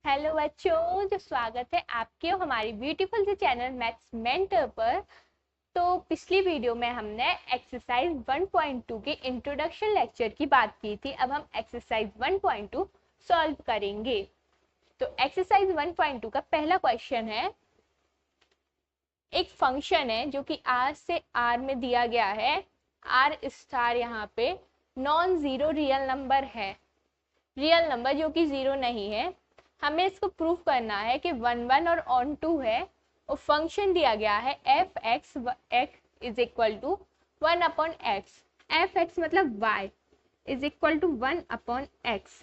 Hello बच्चों, जो स्वागत है आपके और हमारी ब्यूटीफुल से चैनल मैथ्स मेंटर पर। तो पिछली वीडियो में हमने एक्सरसाइज 1.2 के इंट्रोडक्शन लेक्चर की बात की थी। अब हम एक्सरसाइज 1.2 सॉल्व करेंगे। तो एक्सरसाइज 1.2 का पहला क्वेश्चन है, एक फंक्शन है जो कि r से r में दिया गया है। r स्टार यहाँ पे नॉन जीरो रियल नंबर है, रियल नंबर जो कि जीरो नहीं है। हमें इसको प्रूफ करना है कि 1 और ऑन 2 है और फंक्शन दिया गया है F x is equal to 1 upon X. F X मतलब y is equal to 1 upon X.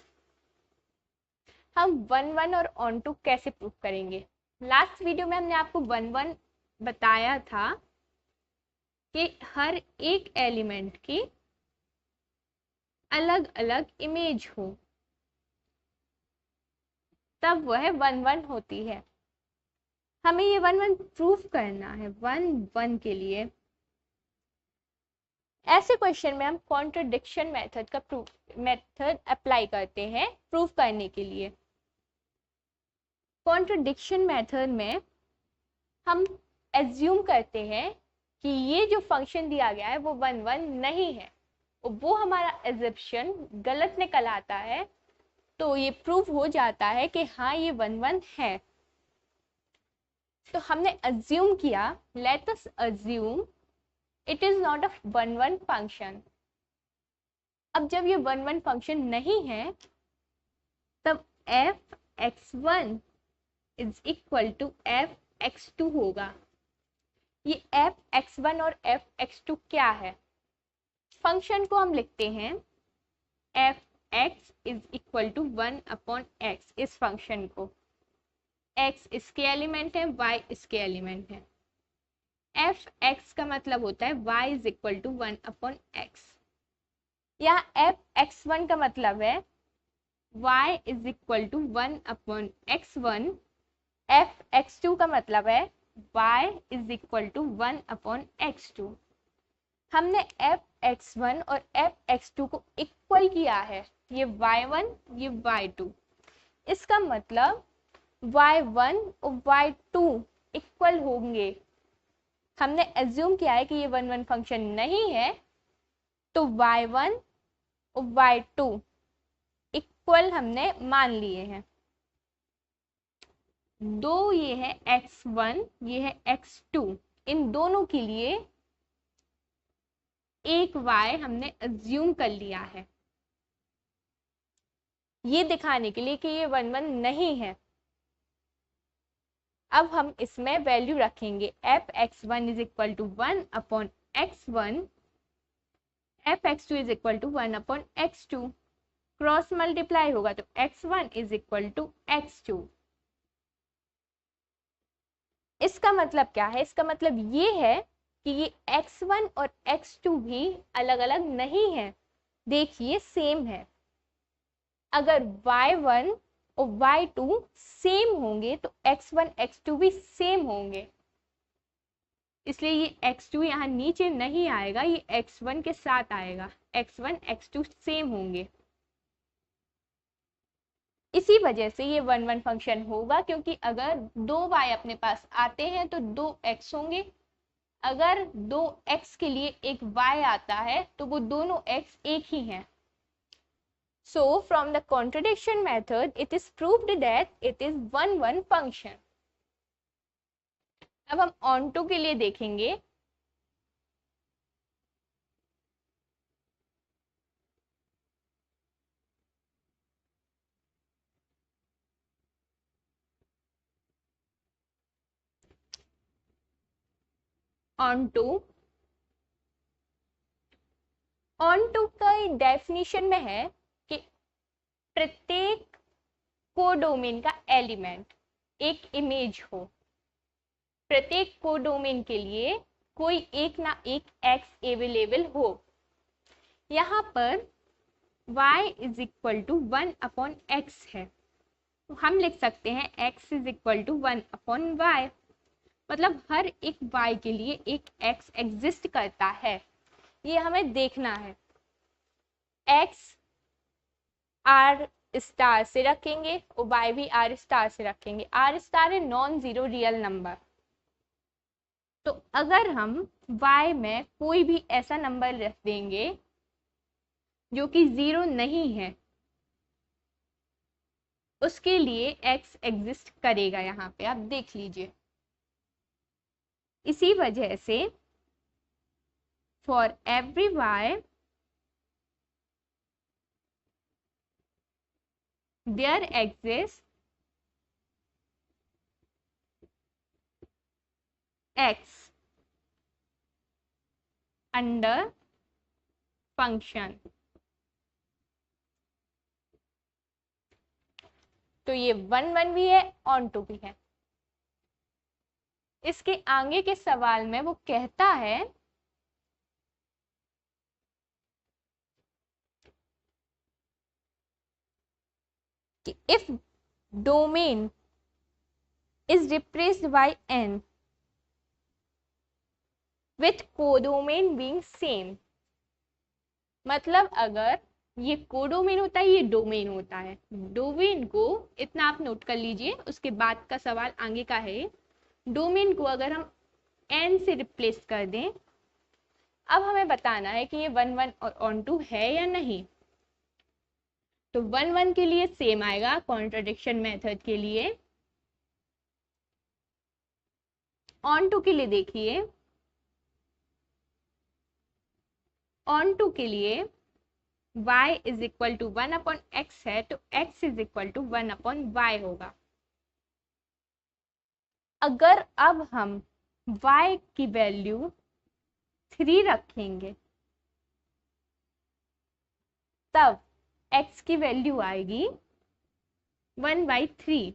हम 1 और ऑन 2 कैसे प्रूफ करेंगे? लास्ट वीडियो में हमने आपको 1 बताया था कि हर एक एलिमेंट की अलग अलग इमेज हो तब वह 1 होती है। हमें ये 1 प्रूफ करना है 1 के लिए। ऐसे क्वेश्चन में हम कॉन्ट्रडिक्शन मेथड का मेथड अप्लाई करते हैं प्रूफ करने के लिए। कॉन्ट्रडिक्शन मेथड में हम एज्यूम करते हैं कि ये जो फंक्शन दिया गया है वो 1 नहीं है, और वो हमारा एजम्पशन गलत निकल आता है। तो ये प्रूफ हो जाता है कि हाँ ये 1 है। तो हमने अज्यूम किया, let us assume it is not a 1 function. अब जब ये 1 फंक्शन नहीं है तब F X one is equal to F X two होगा। ये एफ एक्स वन और एफ एक्स टू क्या है? फंक्शन को हम लिखते हैं F x is equal to 1 upon X. इस फंक्शन को x इसके एलिमेंट है, y इसके एलिमेंट है। एफ एक्स का मतलब होता है y is equal to 1 upon X. यहाँ एफ एक्स वन का मतलब है y is equal to 1 upon X one. F X two का मतलब है y is equal to 1 upon X two. हमने एफ एक्स वन और एफ एक्स टू को इक्वल किया है, ये y1 ये y2। इसका मतलब y1 और y2 इक्वल होंगे। हमने एज्यूम किया है कि ये 1 फंक्शन नहीं है, तो y1 और y2 इक्वल हमने मान लिए हैं। दो ये है x1 ये है x2, इन दोनों के लिए एक y हमने एज्यूम कर लिया है, ये दिखाने के लिए कि ये 1 नहीं है। अब हम इसमें वैल्यू रखेंगे F X one is equal to 1 upon X one, F X two is equal to 1 upon X two. Cross multiply होगा तो X one is equal to X two. इसका मतलब क्या है? इसका मतलब ये है कि ये x1 और x2 भी अलग अलग नहीं है, देखिए सेम है। अगर y1 और y2 सेम होंगे तो x1 x2 भी सेम होंगे, इसलिए ये x2 यहाँ नीचे नहीं आएगा, ये x1 के साथ आएगा। x1 x2 सेम होंगे, इसी वजह से ये 1 फंक्शन होगा। क्योंकि अगर दो y अपने पास आते हैं तो दो x होंगे, अगर दो x के लिए एक y आता है तो वो दोनों x एक ही हैं। So from the contradiction method it is proved that it is 1 function. अब हम on to के लिए देखेंगे। on to का डेफिनेशन में है कि प्रत्येक कोडोमेन का एलिमेंट एक इमेज हो। प्रत्येक कोडोमेन के लिए कोई एक ना एक x अवेलेबल हो। यहाँ पर y is equal to 1 upon X है, तो हम लिख सकते हैं x is equal to 1 upon y। मतलब हर एक y के लिए एक x एग्जिस्ट करता है, ये हमें देखना है। x r स्टार से रखेंगे और y भी r स्टार से रखेंगे। r स्टार है नॉन जीरो रियल नंबर। तो अगर हम y में कोई भी ऐसा नंबर रख देंगे जो कि जीरो नहीं है, उसके लिए x एग्जिस्ट करेगा। यहाँ पे आप देख लीजिए। इसी वजह से for every y there exist x under function. तो ये 1 भी है, ऑन टू भी है। इसके आगे के सवाल में वो कहता है कि if domain is replaced by n with codomain being same. मतलब अगर ये कोडोमेन होता है, ये डोमेन होता है। डोमेन को इतना आप नोट कर लीजिए, उसके बाद का सवाल आगे का है। डोमेन को अगर हम n से रिप्लेस कर दें, अब हमें बताना है कि ये 1 और ऑन टू है या नहीं। तो 1 के लिए सेम आएगा कॉन्ट्रडिक्शन मेथड के लिए। ऑन टू के लिए देखिए, ऑन टू के लिए y is equal to 1/x है, तो x is equal to 1/y होगा। अगर अब हम y की वैल्यू 3 रखेंगे, तब x की वैल्यू आएगी 1/3,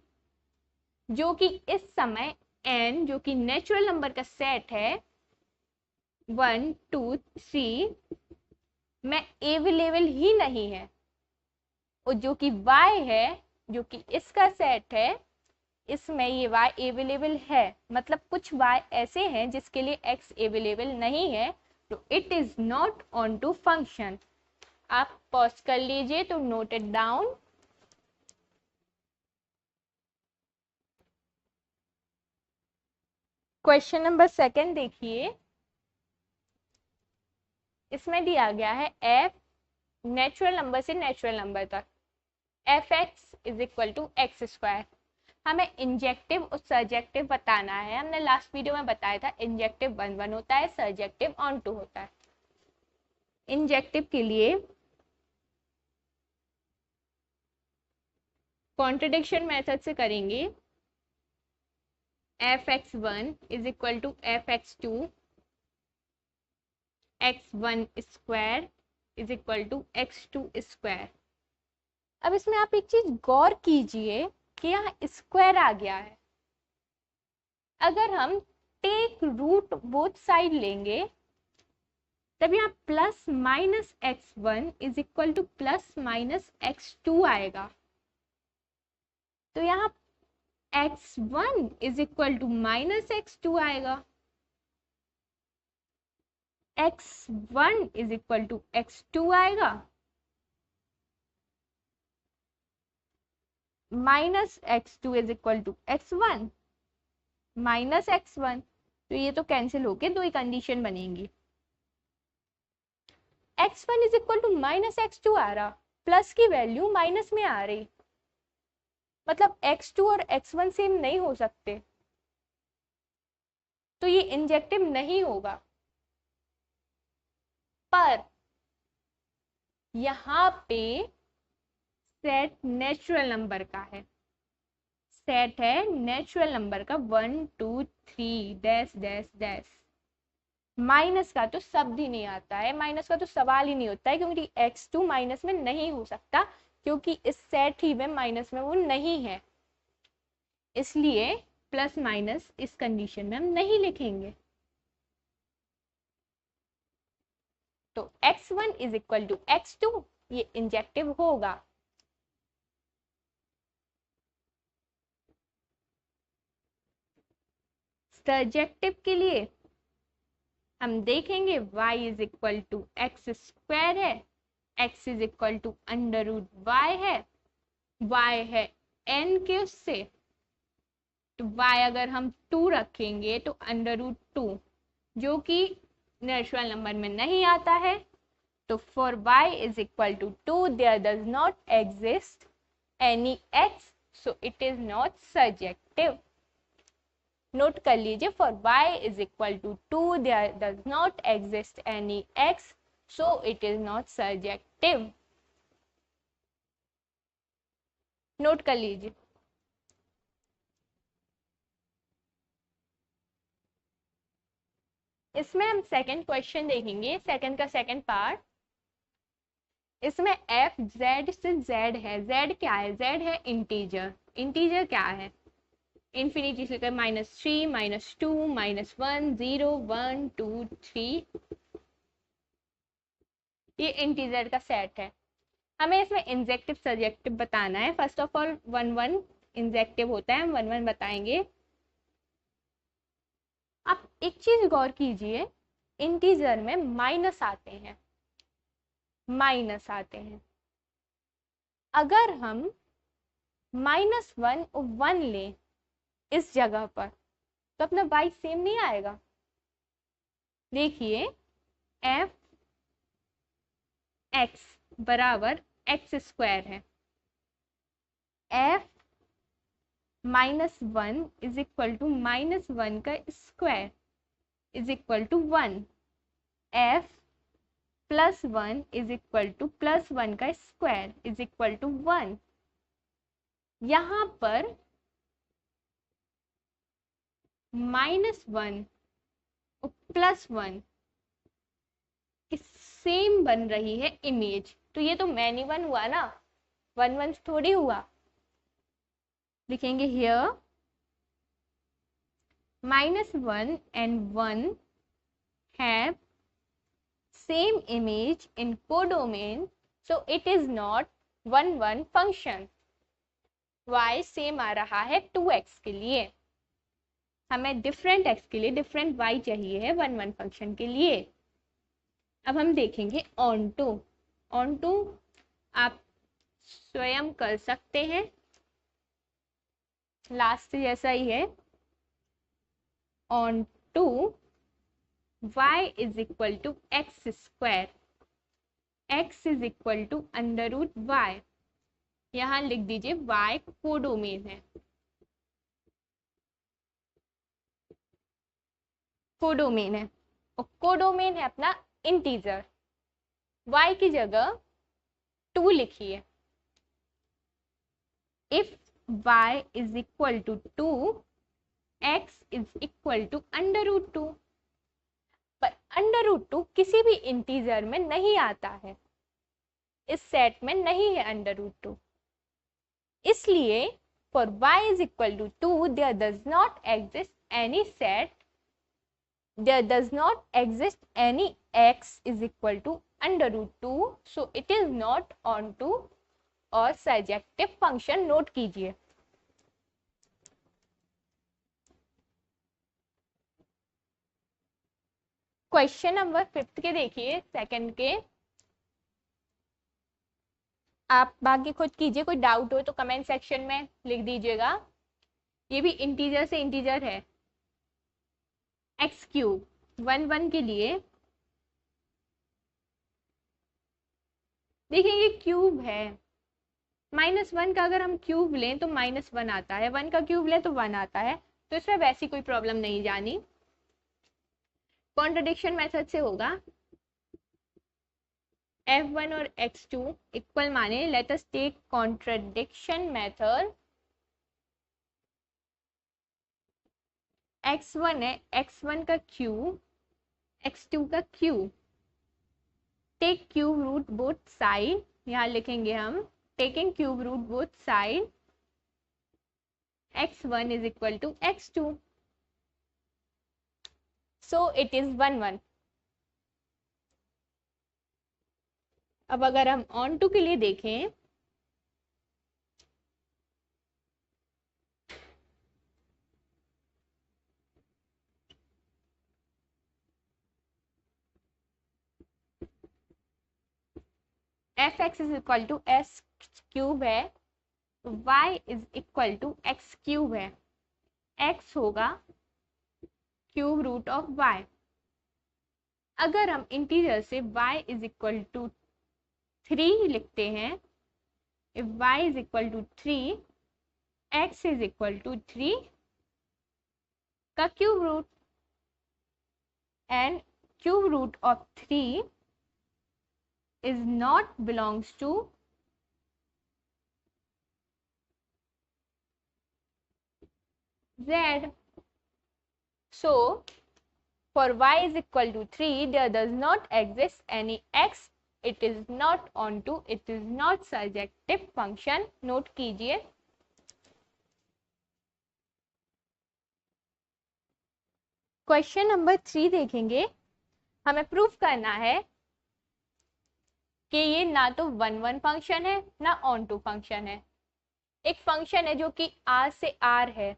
जो कि इस समय n, जो कि नेचुरल नंबर का सेट है 1 2 3 में अवेलेबल ही नहीं है। और जो कि y है, जो कि इसका सेट है, इसमें ये y अवेलेबल है। मतलब कुछ y ऐसे हैं जिसके लिए x अवेलेबल नहीं है, तो it is not onto function. आप पॉज कर लीजिए तो note it down. Question number 2 देखिए। इसमें दिया गया है f नेचुरल नंबर से नेचुरल नंबर तक f(x) is equal to x square. हमें इंजेक्टिव और सर्जेक्टिव बताना है। हमने लास्ट वीडियो में बताया था इंजेक्टिव 1 होता है, सर्जेक्टिव ऑन टू होता है। इंजेक्टिव के लिए कॉन्ट्रडिक्शन मेथड से करेंगे। f(x1) is equal to f(x2), x1 square is equal to x2 square. अब इसमें आप एक चीज गौर कीजिए कि यहाँ स्क्वायर आ गया है। अगर हम टेक रूट बोथ साइड लेंगे, तब यहाँ plus minus x1 is equal two plus minus x2 आएगा। तो यहाँ x1 is equal to minus x2 आएगा, x1 is equal to x2 आएगा, minus x2 is equal to x1 minus x1। तो ये तो कैंसिल होके दो ही कंडीशन बनेंगी। x1 is equal to minus x2 आ रहा, प्लस की वैल्यू माइनस में आ रही, मतलब x2 और x1 सेम नहीं हो सकते, तो ये इंजेक्टिव नहीं होगा। पर यहाँ पे सेट नेचुरल नंबर का है, सेट है नेचुरल नंबर का 1 2 3 डैश डैश डैश। माइनस का तो शब्द ही नहीं आता है, माइनस का तो सवाल ही नहीं होता है, क्योंकि x2 माइनस में नहीं हो सकता, क्योंकि इस सेट ही में माइनस में वो नहीं है। इसलिए प्लस माइनस इस कंडीशन में हम नहीं लिखेंगे। तो x1 is equal to x2 ये इंजेक्टिव होगा। सर्जेक्टिव के लिए हम देखेंगे y is equal to x square है, x is equal to under root y है, y है n के उससे, तो y अगर हम 2 रखेंगे तो √2, जो कि नेचुरल नंबर में नहीं आता है, तो for y is equal to 2 there does not exist any x, so it is not surjective. Note कर लीजिए, for y is equal to 2 there does not exist any x, so it is not surjective. Note कर लीजिए। इसमें हम second question देखेंगे, second का second part. इसमें f z से z है। z क्या है? z है इंटीजर। इंटीजर क्या है? इंफिनिटी से लेकर -3, -2, -1, 0, 1, 2, 3, ये इंटीजर का सेट है। हमें इसमें इंजेक्टिव सब्जेक्टिव बताना है। फर्स्ट ऑफ ऑल 1 1 इंजेक्टिव होता है, हम 1 1 बताएंगे। आप एक चीज गौर कीजिए, इंटीजर में माइनस आते हैं, माइनस आते हैं। अगर हम -1 और 1 लें इस जगह पर, तो अपना y सेम नहीं आएगा। देखिए f x बराबर x² है। f -1 इज इक्वल टू -1 का square is equal to 1। f +1 is equal to +1 का स्क्वायर इज इक्वल टू 1। यहां पर -1 और +1 सेम बन रही है इमेज, तो ये तो मैनी 1 हुआ ना, 1 1 थोड़ी हुआ। लिखेंगे here -1 and 1 have same image in codomain, so it is not 1 1 function। y same आ रहा है 2x के लिए, हमें डिफरेंट x के लिए डिफरेंट y चाहिए है 1 1 फंक्शन के लिए। अब हम देखेंगे ऑन टू आप स्वयं कर सकते हैं, लास्ट जैसा ही है। Onto y is equal to x², x is equal to √y। यहां लिख दीजिए y कोडोमेन है, कोडोमेन है, और कोडोमेन है अपना इंटीजर। y की जगह 2 लिखिए। If y is equal to 2, x is equal to √2, पर √2 किसी भी इंटीजर में नहीं आता है, इस सेट में नहीं है √2, इसलिए for y is equal to 2 there does not exist any set, there does not exist any x is equal to √2, so it is not onto और surjective function। नोट कीजिए। क्वेश्चन नंबर 5 के देखिए, second के। आप बाकी खुद कीजिए, कोई डाउट हो तो कमेंट सेक्शन में लिख दीजिएगा। ये भी इंटीजर से इंटीजर है। x³ 1 1 के लिए देखिए ये क्यूब है, -1 का अगर हम क्यूब लें तो -1 आता है, 1 का क्यूब लें तो 1 आता है, तो इसमें वैसी कोई प्रॉब्लम नहीं जानी। कॉन्ट्रडिक्शन मेथड से होगा। f1 और x2 इक्वल माने, let us take contradiction method. x1 है, x1 का क्यूब, x2 का cube. Take cube root both side, यहाँ लिखेंगे हम taking cube root both side, x1 is equal to x2, so it is 1 1। अब अगर हम ऑन टू के लिए देखें, f(x) is equal to s³ है, तो y is equal to x cube है, x होगा क्यूब रूट ऑफ y। अगर हम इंटीजर से y इज इक्वल टू 3 लिखते हैं, if y is equal to 3, x is equal to 3 का cube root, and cube root of 3 is not belongs to z. So for y is equal to 3, there does not exist any x, it is not onto, it is not surjective function. Note कीजिए। Question number 3 देखेंगे। हमें proof करना है कि ये ना तो 1 function है ना ऑन टू फंक्शन है। एक फंक्शन है जो कि r से r है,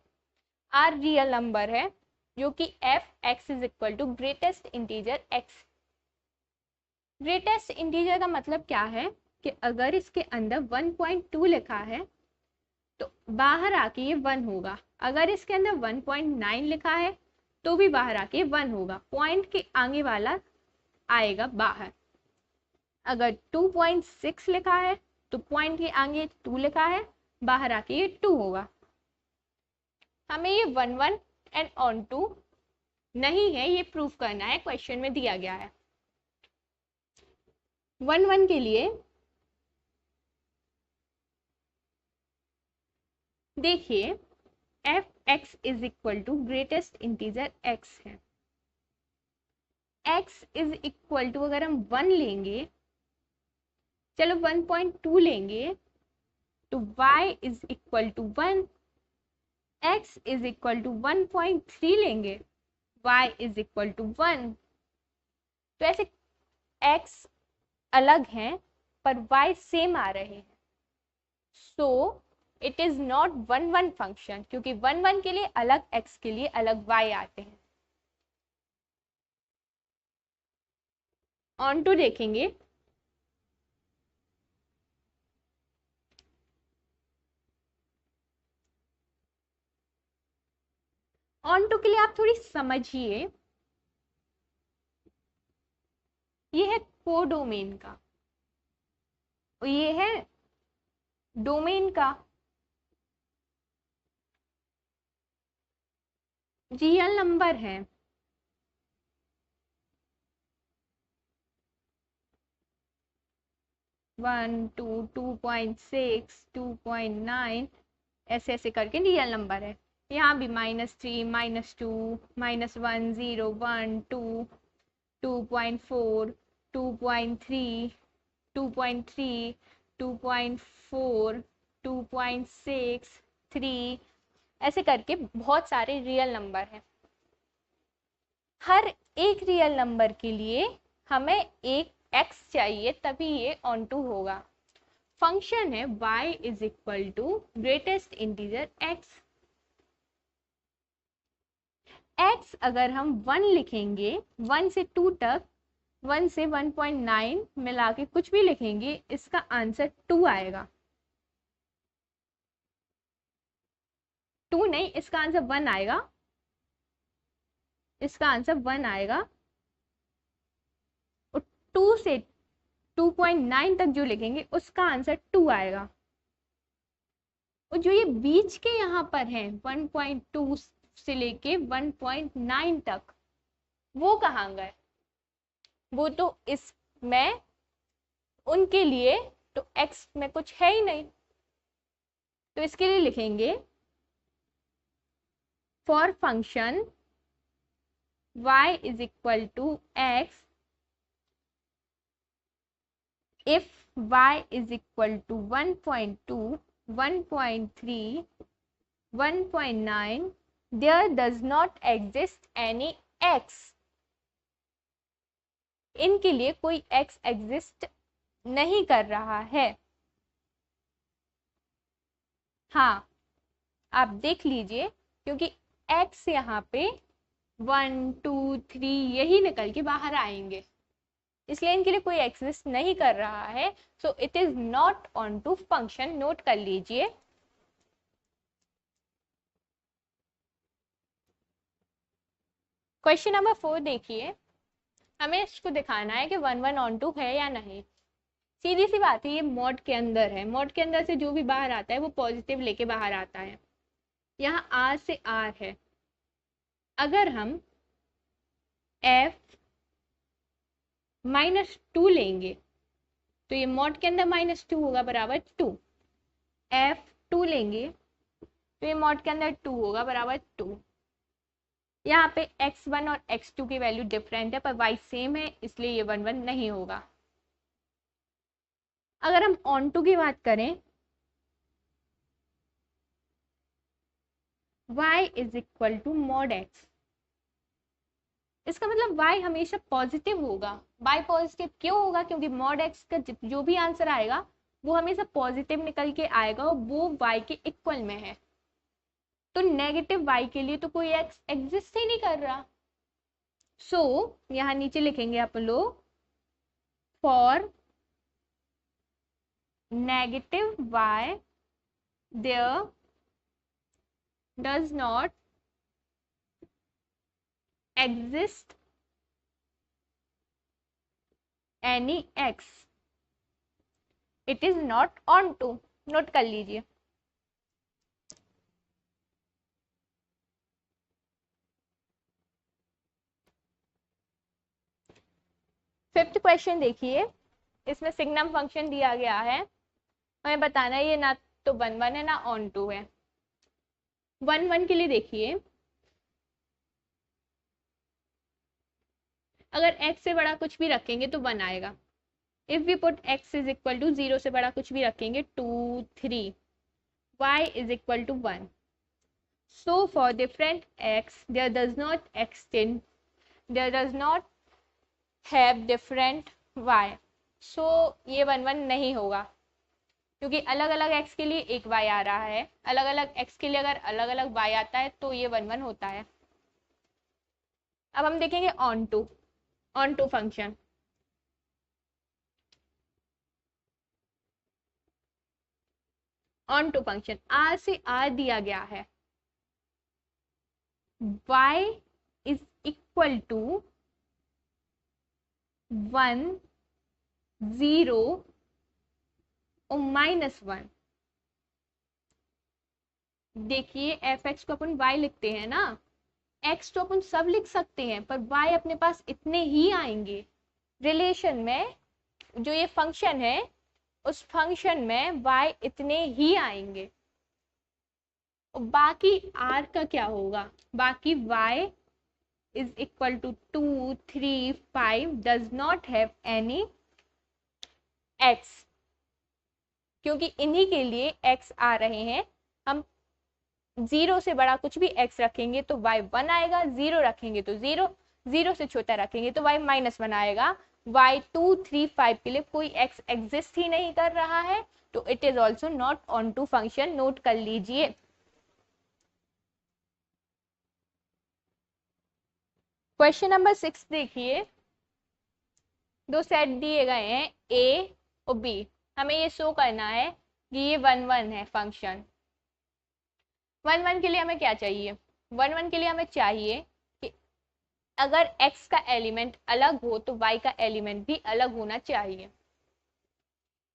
r रियल नंबर है, जो कि f x is equal to greatest integer x। Greatest integer का मतलब क्या है कि अगर इसके अंदर 1.2 लिखा है तो बाहर आके ये 1 होगा। अगर इसके अंदर 1.9 लिखा है तो भी बाहर आके 1 होगा, पॉइंट के आगे वाला आएगा बाहर। अगर 2.6 लिखा है तो पॉइंट के आगे 2 लिखा है, बाहर आके ये 2 होगा। हमें ये 1 एंड ऑन टू नहीं है, ये प्रूफ करना है, क्वेश्चन में दिया गया है। 1 के लिए देखिए f x is equal to greatest integer x है। एक्स इज इक्वल टू अगर हम 1 लेंगे, चलो 1.2 लेंगे तो y is equal to 1, x is equal to 1.3 लेंगे, y इज इक्वल टू 1। तो ऐसे x अलग हैं पर y सेम आ रहे हैं, सो इट इज नॉट 1 फंक्शन, क्योंकि 1 के लिए अलग x के लिए अलग y आते हैं। ऑन टू देखेंगे। ऑन टू के लिए आप थोड़ी समझिए, ये है कोडोमेन का और ये है डोमेन का। रियल नंबर है, वन टू 2.6 2.9 ऐसे ऐसे करके रियल नंबर है। यहाँ भी -3 -2 -1 0 1 2 2.4 2.3 2.3 2.4 2.6 3 ऐसे करके बहुत सारे रियल नंबर हैं। हर एक रियल नंबर के लिए हमें एक x चाहिए, तभी ये ऑन टू होगा। फंक्शन है y is equal to greatest integer x। x अगर हम 1 लिखेंगे, 1 से 2 तक, 1 से 1.9 मिला के कुछ भी लिखेंगे, इसका आंसर 2 आएगा। 2 नहीं, इसका आंसर 1 आएगा, इसका आंसर 1 आएगा। और 2 से 2.9 तक जो लिखेंगे उसका आंसर 2 आएगा। और जो ये बीच के यहाँ पर है 1.2 से लेके 1.9 तक, वो कहाँ गए? वो तो इसमें उनके लिए तो x में कुछ है ही नहीं, तो इसके लिए लिखेंगे for function y is equal to x if y is equal to 1.2 1.3 1.9 there does not exist any x। इनके लिए कोई x एग्जिस्ट नहीं कर रहा है। हाँ, आप देख लीजिए, क्योंकि x यहाँ पे 1 2 3 यही निकल के बाहर आएंगे, इसलिए इनके लिए कोई एग्जिस्ट नहीं कर रहा है। So it is not onto function. Note कर लीजिए, क्वेश्चन नंबर 4 देखिए, हमें इसको दिखाना है कि 1 1 ऑन टू है या नहीं। सीधी सी बात है, ये मॉड के अंदर है, मॉड के अंदर से जो भी बाहर आता है वो पॉजिटिव लेके बाहर आता है। यहाँ आर से आर है, अगर हम f -2 लेंगे तो ये मॉड के अंदर -2 होगा बराबर 2। f2 लेंगे तो ये मॉड के अंदर 2 होगा बराबर 2। यहाँ पे x1 और x2 की वैल्यू डिफरेंट है पर y सेम है, इसलिए ये 1 1 नहीं होगा। अगर हम ऑन टू की बात करें, y is equal to mod x, इसका मतलब y हमेशा पॉजिटिव होगा। y पॉजिटिव क्यों होगा? क्योंकि मॉड x का जो भी आंसर आएगा वो हमेशा पॉजिटिव निकल के आएगा और वो y के इक्वल में है। तो नेगेटिव y के लिए तो कोई x एग्जिस्ट ही नहीं कर रहा। सो यहां नीचे लिखेंगे अपन लोग, for negative y there does not exist any x, it is not on to। Note कर लीजिए। फिफ्थ क्वेश्चन देखिए, इसमें सिग्नम फंक्शन दिया गया है, हमें बताना है ये ना तो 1 1 है ना ऑन टू है। 1 1 के लिए देखिए, अगर x से बड़ा कुछ भी रखेंगे तो 1 आएगा। If we put x is equal to 0 से बड़ा कुछ भी रखेंगे 2 3, y is equal to 1। So for different x there does not have different y। सो ये 1 1 नहीं होगा, क्योंकि अलग अलग x के लिए एक y आ रहा है, अलग अलग x के लिए अगर अलग अलग y आता है तो ये 1 1 होता है। अब हम देखेंगे onto function. Onto function r से r दिया गया है, y इज इक्वल टू 1 0 और -1। देखिए fx को अपन y लिखते हैं ना, x तो अपन सब लिख सकते हैं पर y अपने पास इतने ही आएंगे। रिलेशन में जो ये फंक्शन है उस फंक्शन में y इतने ही आएंगे, और बाकी r का क्या होगा? बाकी y is equal to 2 3 5 does not have any x, क्योंकि इन्हीं के लिए x आ रहे हैं। हम 0 से बड़ा कुछ भी x रखेंगे तो y 1 आएगा, 0 रखेंगे तो 0, 0 से छोटा रखेंगे तो y -1 आएगा। y 2 3 5 के लिए कोई x एग्जिस्ट ही नहीं कर रहा है, तो it is also not onto function. Note कर लीजिए। क्वेश्चन नंबर 6 देखिए, दो सेट दिए गए हैं a और b, हमें ये शो करना है कि ये 1 1 है फंक्शन। 1 1 के लिए हमें क्या चाहिए? 1 1 के लिए हमें चाहिए कि अगर x का एलिमेंट अलग हो तो y का एलिमेंट भी अलग होना चाहिए।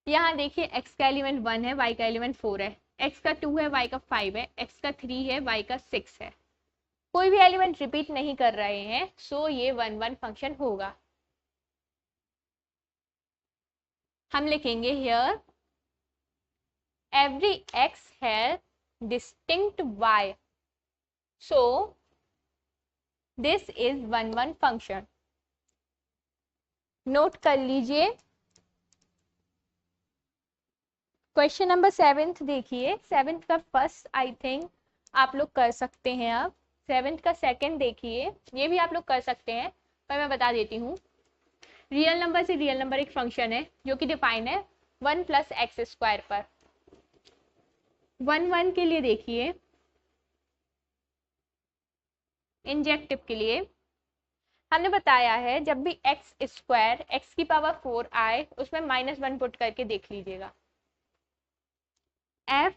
यहाँ देखिए x का एलिमेंट 1 है, y का एलिमेंट 4 है, x का 2 है, y का 5 है, x का 3 है, y का 6 है। कोई भी एलिमेंट रिपीट नहीं कर रहे हैं, सो ये 1 1 फंक्शन होगा। हम लिखेंगे here every x has distinct y, so this is 1 1 function. Note कर लीजिए। क्वेश्चन नंबर 7 देखिए, 7 का फर्स्ट आई थिंक आप लोग कर सकते हैं। अब 7 का सेकंड देखिए, ये भी आप लोग कर सकते हैं पर मैं बता देती हूँ। रियल नंबर से रियल नंबर एक फंक्शन है जो कि डिफाइन है 1 + x² पर। 1 1 के लिए देखिए, इंजेक्टिव के लिए हमने बताया है जब भी x² x की पावर 4 आए उसमें -1 पुट करके देख लीजिएगा। f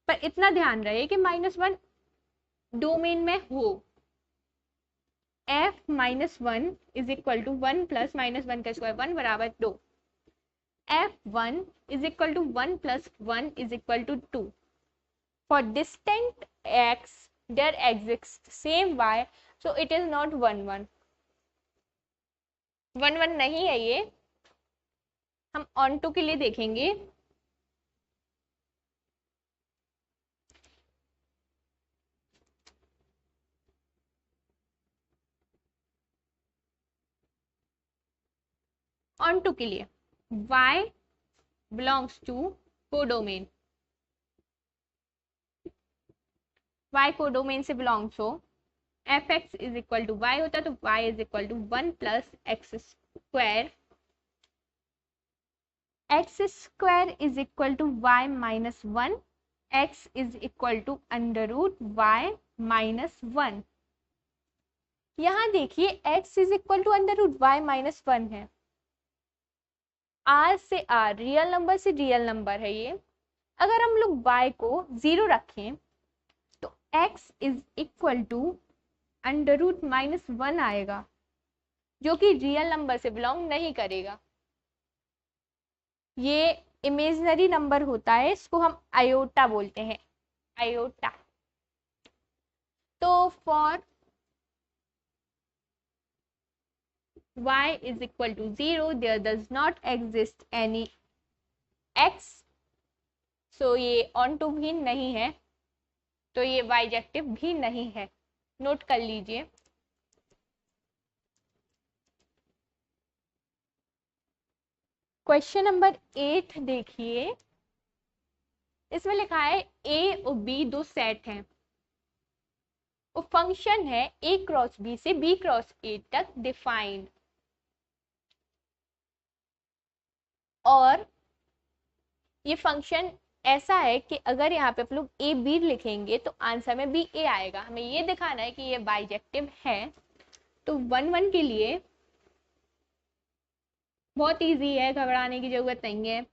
पर इतना ध्यान रहे कि -1 डोमेन में हो, f minus one is equal to one plus minus one का स्क्वायर, वन बराबर दो। f1 is equal to one plus one is equal to two. For distant x there exist same y, so it is not one one. One one नहीं है ये। हम on to के लिए देखेंगे। ऑन टू के लिए y belongs to codomain, y codomain से बिलोंग्स हो, f x is equal to y होता तो y is equal to one plus x square, x square is equal to y minus one, x is equal to under root y minus one. यहां देखिए x is equal to under root y minus one है। r से r real number से real number है ये। अगर हम लोग y को जीरो रखें तो x is equal to under root minus one आएगा, जो कि रियल नंबर से बिलोंग नहीं करेगा। ये इमेजिनरी नंबर होता है, इसको हम आयोटा बोलते हैं, आयोटा। तो for y is equal to 0, there does not exist any x, so ये ऑन टू भी नहीं है, तो ये बाइजेक्टिव भी नहीं है। नोट कर लीजिए। क्वेश्चन नंबर 8 देखिए, इसमें लिखा है a और b दो सेट हैं, वो फंक्शन है a क्रॉस b से b क्रॉस a तक डिफाइंड, और ये फंक्शन ऐसा है कि अगर यहाँ पे आप लोग ए बी लिखेंगे तो आंसर में बी ए आएगा। हमें ये दिखाना है कि ये बाइजेक्टिव है। तो वन वन के लिए बहुत इजी है, घबराने की जरूरत नहीं है।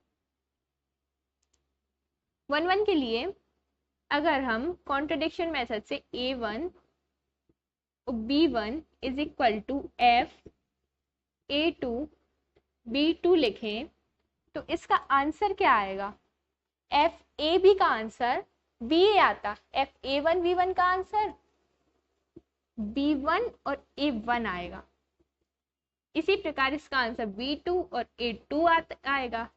वन वन के लिए अगर हम कॉन्ट्रडिक्शन मेथड से ए वन और b one is equal to f a two B two लिखें तो इसका आंसर क्या आएगा? एफ ए बी का आंसर बी ए आता, f a one B one का आंसर बी वन और ए वन आएगा। इसी प्रकार इसका आंसर बी टू और ए टू आएगा।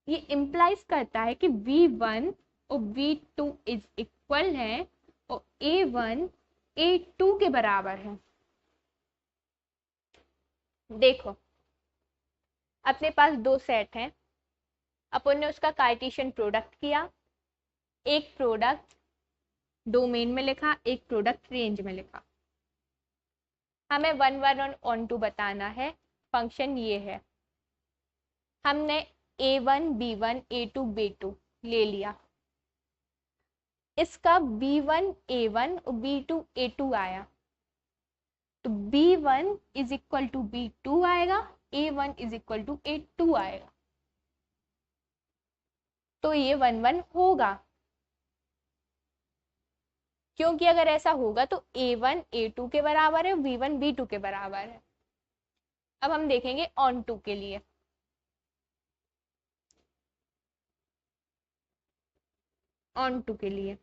ये इंप्लाइज करता है कि बी वन और बी टू इज इक्वल है और ए वन ए टू के बराबर है। देखो अपने पास दो सेट हैं, अपन ने उसका कार्टेशियन प्रोडक्ट किया, एक प्रोडक्ट डोमेन में लिखा, एक प्रोडक्ट रेंज में लिखा। हमें वन वन और ऑन टू बताना है। फंक्शन ये है, हमने A one B one A two B two ले लिया, इसका बी वन ए वन और बी टू ए टू आया, तो B one is equal to B two आएगा, A one is equal to A two आएगा। तो ये वन वन होगा, क्योंकि अगर ऐसा होगा तो ए वन ए टू के बराबर है, बी वन बी टू के बराबर है। अब हम देखेंगे ऑन टू के लिए। ऑन टू के लिए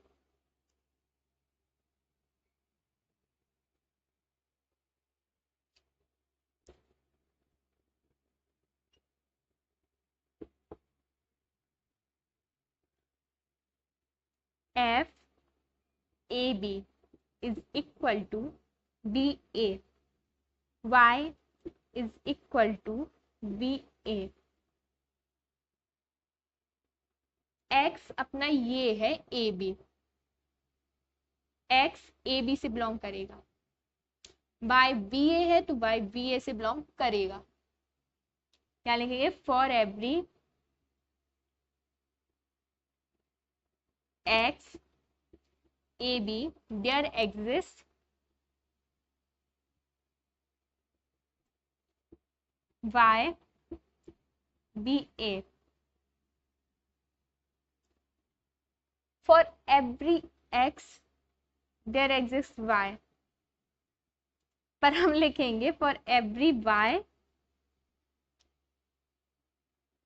f a b is equal to b a, y is equal to b a. X अपना ये है a b, x a b से बिलोंग करेगा, बाय बी ए है तो बाय बी ए से बिलोंग करेगा। क्या लिखेंगे? For every x a b there exist y b a. For every x there exists y, पर हम लिखेंगे for every y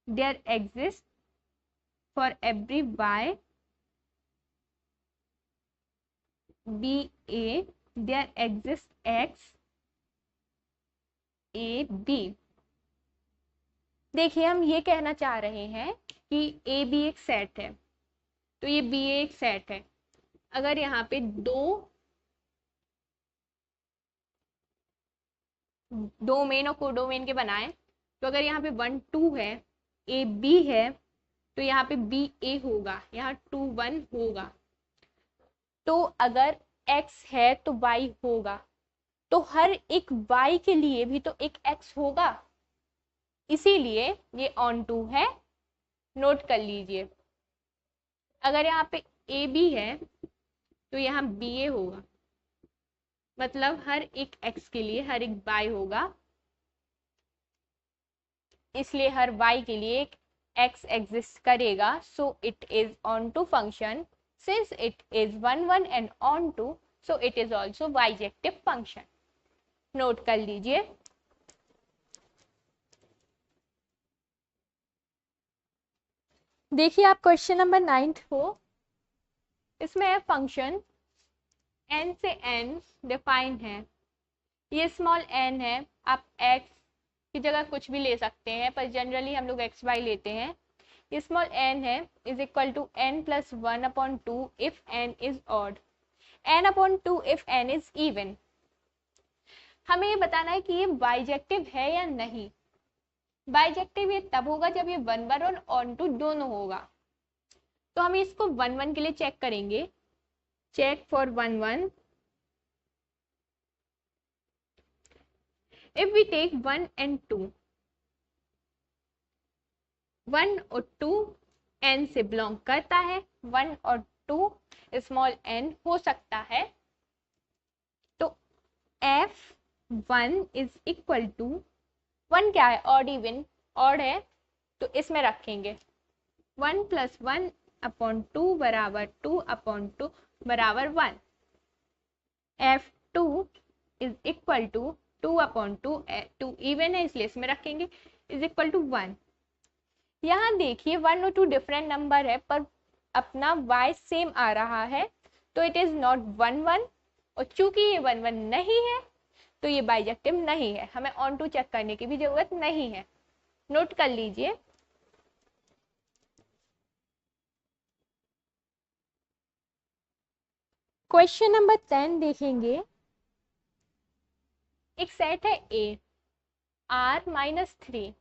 there exist, for every y b a there exist x a b। देखिए हम ये कहना चाह रहे हैं कि ए बी एक सेट है, तो ये बी एक सेट है। अगर यहाँ पे दो मेन और कोडोमेन के बनाए, तो अगर यहाँ पे 1 2 है, ए बी है, तो यहाँ पे बी ए होगा, यहाँ 2 1 होगा। तो अगर x है तो y होगा, तो हर एक y के लिए भी तो एक x होगा, इसीलिए ये ऑन टू है, नोट कर लीजिए। अगर यहाँ पे ए बी है तो यहाँ बी ए होगा, मतलब हर एक x के लिए हर एक y होगा, इसलिए हर y के लिए एक x एग्जिस्ट करेगा। So it is onto function, since it is 1 1 and onto, so it is also bijective function. Note कर लीजिए। देखिए आप क्वेश्चन नंबर 9 हो, इसमें फंक्शन n से n डिफाइन है। ये स्मॉल n है, आप x की जगह कुछ भी ले सकते हैं, पर जनरली हम लोग x y लेते हैं। ये स्मॉल n है, is equal to n plus 1/2 if n is odd, n/2 if n is even. हमें ये बताना है कि ये बाइजेक्टिव है या नहीं। बाइजेक्टिव ये तब होगा जब ये 1 1 और ऑन टू दोनों होगा। तो हम इसको 1 1 के लिए चेक करेंगे। Check for 1 1। If we take 1 and 2, 1 और 2 n से बिलोंग करता है, 1 और 2 स्मॉल n हो सकता है। तो f1 इज इक्वल टू 1 क्या है, ऑड इवन, ऑड है, तो इसमें रखेंगे 1 + 1/2 बराबर 2/2 बराबर 1। f2 is equal to 2/2, 2 even है इसलिए इसमें रखेंगे, इज इक्वल टू 1। यहाँ देखिए 1 और 2 डिफरेंट नंबर है, पर अपना y सेम आ रहा है, तो इट इज नॉट 1 1, और चूंकि ये 1 1 नहीं है तो ये बाइजेक्टिव नहीं है। हमें ऑन टू चेक करने की भी जरूरत नहीं है। नोट कर लीजिए। क्वेश्चन नंबर 10 देखेंगे। एक सेट है A R-3,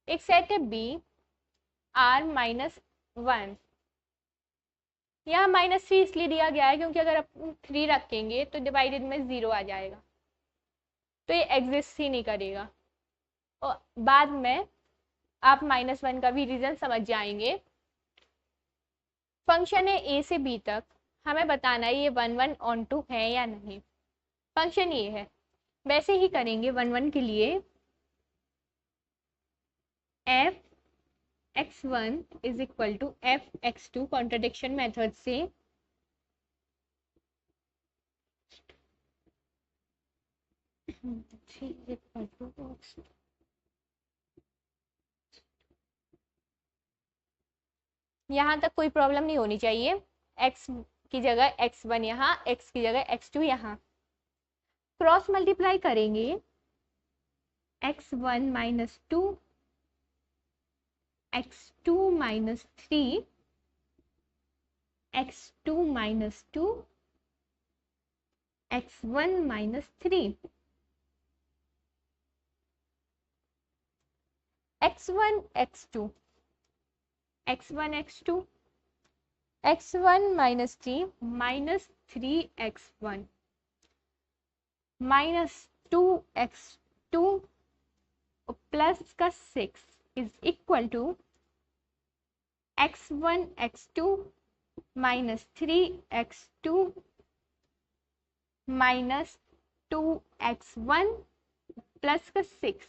एक सेट है B R-1। यहाँ -3 इसलिए दिया गया है क्योंकि अगर अपन 3 रखेंगे तो डिवाइडेड में 0 आ जाएगा, तो ये एग्जिस्ट ही नहीं करेगा। और बाद में आप -1 का भी रीजन समझ जाएंगे। फंक्शन है A से B तक, हमें बताना है ये 1 1 ऑन टू है या नहीं। फंक्शन ये है, वैसे ही करेंगे 1 1 के लिए। f(x1) is equal to f(x2) contradiction method से यहाँ तक कोई प्रॉब्लम नहीं होनी चाहिए। x की जगह x1 यहाँ, x की जगह x2 यहाँ। क्रॉस मल्टीप्लाई करेंगे x1 - 2, x2 - 3, x2 - 2, x1 - 3, x1 x2, x1 x2, x1 - 3 -3x1 -2x2 plus का 6 is equal to x1 x2 -3x2 -2x1 plus का 6,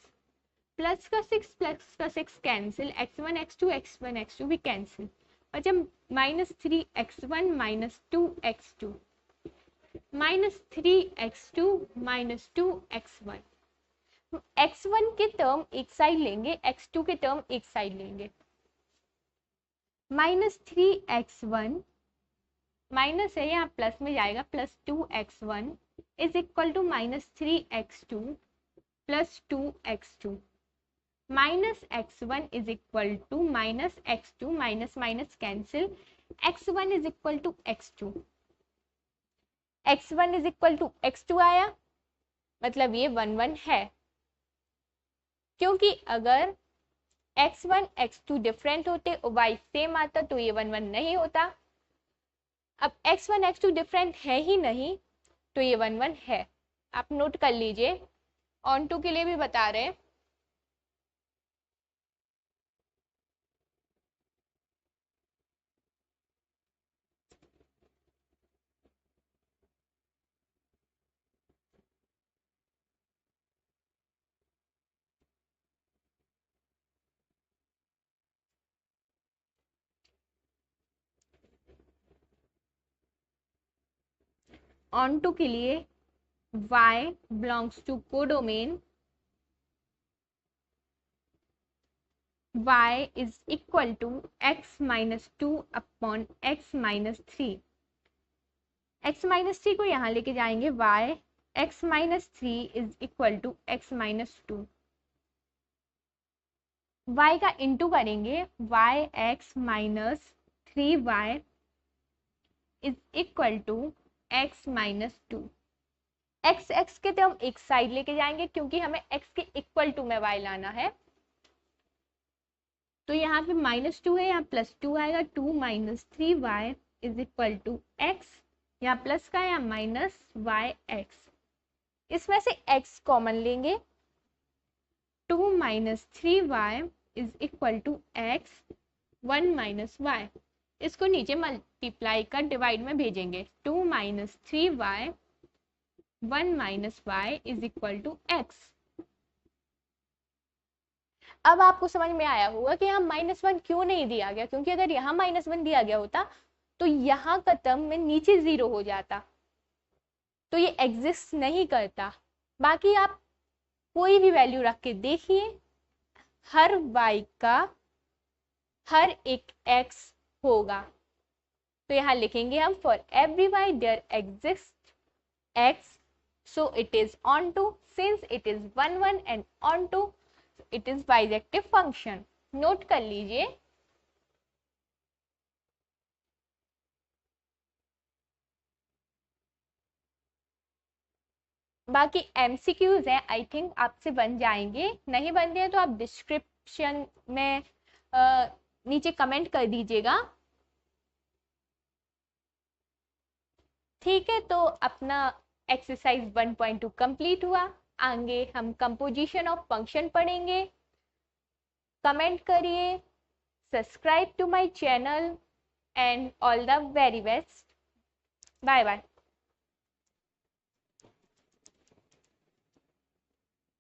प्लस का 6 कैंसिल, x1 x2 भी कैंसिल, और जब -3x1 -2x2 -3x2 -2x1। x1 के term एक side लेंगे, x2 के टर्म एक साइड लेंगे। -3x1 माइनस है, यहाँ प्लस में जाएगा, +2x1 is equal to -3x2 +2x2। -x1 is equal to -x2, minus minus cancel, x1 is equal to x2। x1 is equal to x2 आया, मतलब ये 1 1 है, क्योंकि अगर x1 x2 डिफरेंट होते और y सेम आता तो ये 1 1 नहीं होता। अब x1 x2 डिफरेंट है ही नहीं तो ये 1 1 है। आप नोट कर लीजिए, ऑन टू के लिए भी बता रहे हैं। ऑन टू के लिए y belongs to codomain, y is equal to x-2 upon x-3। x-3 को यहाँ लेके जाएंगे, y x-3 is equal to x-2। y का इंटू करेंगे, y(x-3y) is equal to x-2। x के टर्म एक साइड लेके जाएंगे क्योंकि हमें x के इक्वल टू में y लाना है, तो यहाँ पे -2 है, यहाँ +2 आएगा, 2 - 3y is equal to x, यहाँ प्लस का यहाँ -yx। इसमें से x कॉमन लेंगे, 2 - 3y is equal to x, 1 - y। इसको नीचे मल्टीप्लाई कर डिवाइड में भेजेंगे, 2 - 3y 1 - y is equal to x। अब आपको समझ में आया होगा कि यहाँ -1 क्यों नहीं दिया गया, क्योंकि अगर यहाँ -1 दिया गया होता तो यहाँ का टर्म में नीचे 0 हो जाता, तो ये एग्जिस्ट नहीं करता। बाकी आप कोई भी वैल्यू रख के देखिए, हर y का हर एक x होगा। तो यहाँ लिखेंगे हम, for every y there exist x, so it is onto, since it is 1 1 and onto, it is bijective function। Note कर लीजिए। बाकी MCQs हैं, आई थिंक आपसे बन जाएंगे, नहीं बनते हैं तो आप डिस्क्रिप्शन में नीचे कमेंट कर दीजिएगा। ठीक है, तो अपना एक्सरसाइज 1.2 कंप्लीट हुआ। आगे हम कंपोजिशन ऑफ फंक्शन पढ़ेंगे। कमेंट करिए, subscribe to my channel and all the very best. Bye bye.